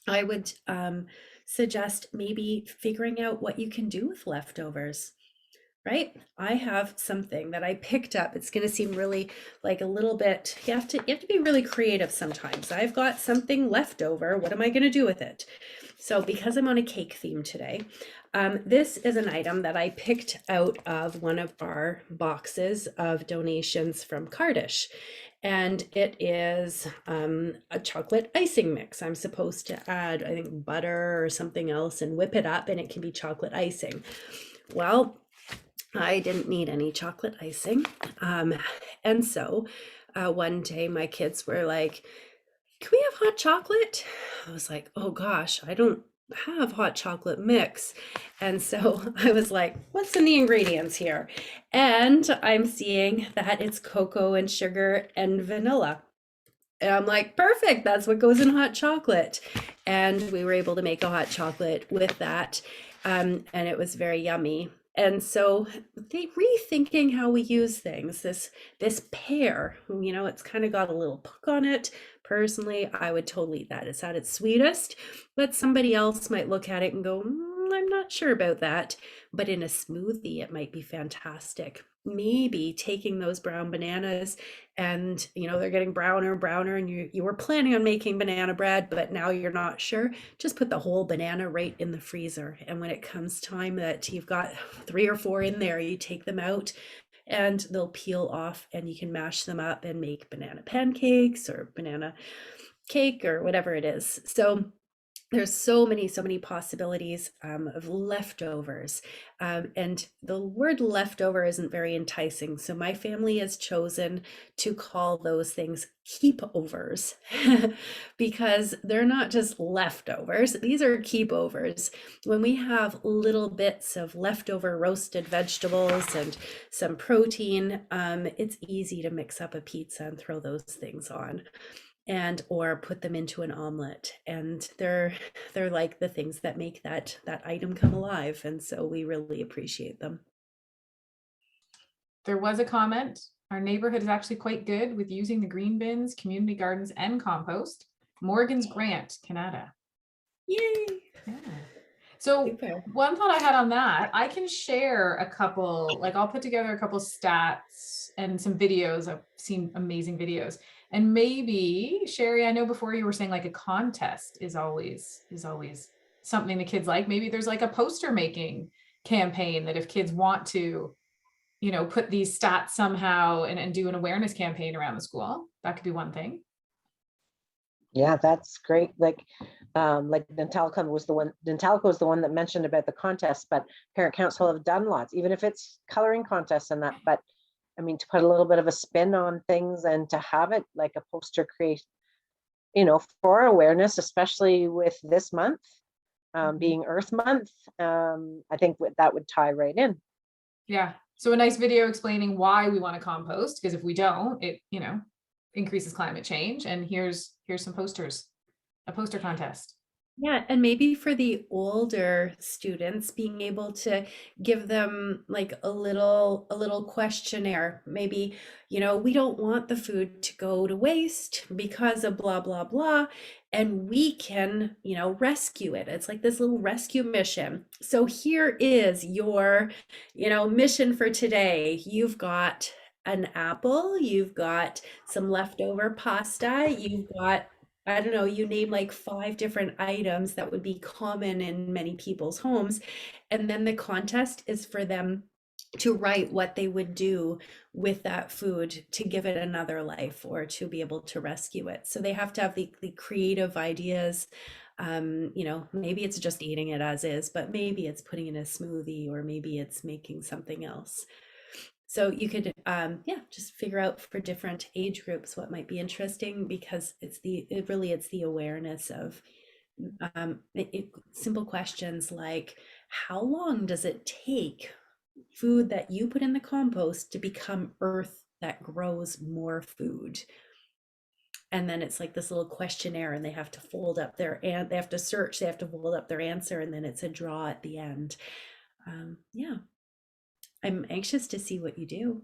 I would suggest maybe figuring out what you can do with leftovers, right? I have something that I picked up. It's going to seem really like a little bit, you have to be really creative sometimes. I've got something left over. What am I going to do with it? So because I'm on a cake theme today, this is an item that I picked out of one of our boxes of donations from Cardish. And it is a chocolate icing mix. I'm supposed to add, I think, butter or something else and whip it up, and it can be chocolate icing. Well, I didn't need any chocolate icing. Um, and so one day my kids were like, can we have hot chocolate? I was like, oh gosh, I don't have hot chocolate mix. And so I was like, what's in the ingredients here? And I'm seeing that it's cocoa and sugar and vanilla. And I'm like, perfect, that's what goes in hot chocolate. And we were able to make a hot chocolate with that. And it was very yummy. And so they rethinking how we use things. This pear, it's kind of got a little puck on it. Personally, I would totally eat that. It's at its sweetest, but somebody else might look at it and go, I'm not sure about that. But in a smoothie, it might be fantastic. Maybe taking those brown bananas and they're getting browner and browner, and you were planning on making banana bread, but now you're not sure, just put the whole banana right in the freezer, and when it comes time that you've got 3 or 4 in there, you take them out and they'll peel off, and you can mash them up and make banana pancakes or banana cake or whatever it is. So there's so many possibilities of leftovers. And the word leftover isn't very enticing. So my family has chosen to call those things keepovers because they're not just leftovers, these are keepovers. When we have little bits of leftover roasted vegetables and some protein, it's easy to mix up a pizza and throw those things on, and or put them into an omelet, and they're like the things that make that item come alive, and so we really appreciate them. There was a comment. Our neighborhood is actually quite good with using the green bins, community gardens, and compost. Morgan's Grant, Canada. Yay. Yeah. So Super. one thought I had on that, I can share a couple, like I'll put together a couple stats and some videos. I've seen amazing videos. And maybe Sherry, I know before you were saying like a contest is always something the kids like. Maybe there's like a poster making campaign that if kids want to, put these stats somehow and do an awareness campaign around the school, that could be one thing. Yeah, that's great. Like Nantalica was the one that mentioned about the contest, but parent council have done lots, even if it's coloring contests and that. But I mean, to put a little bit of a spin on things and to have it like a poster create, for awareness, especially with this month being Earth Month, I think that would tie right in. Yeah. So a nice video explaining why we want to compost, because if we don't, it, increases climate change. And here's some posters, a poster contest. Yeah, and maybe for the older students, being able to give them like a little questionnaire. Maybe, we don't want the food to go to waste because of blah blah blah, and we can, rescue it. It's like this little rescue mission. So here is your, mission for today. You've got an apple, you've got some leftover pasta, you've got, I don't know, you name like 5 different items that would be common in many people's homes. And then the contest is for them to write what they would do with that food to give it another life or to be able to rescue it. So they have to have the creative ideas. Maybe it's just eating it as is, but maybe it's putting in a smoothie, or maybe it's making something else. So you could, just figure out for different age groups what might be interesting, because it's the awareness of simple questions like, how long does it take food that you put in the compost to become earth that grows more food? And then it's like this little questionnaire, and they have to fold up and they have to search, they have to fold up their answer, and then it's a draw at the end. Yeah. I'm anxious to see what you do.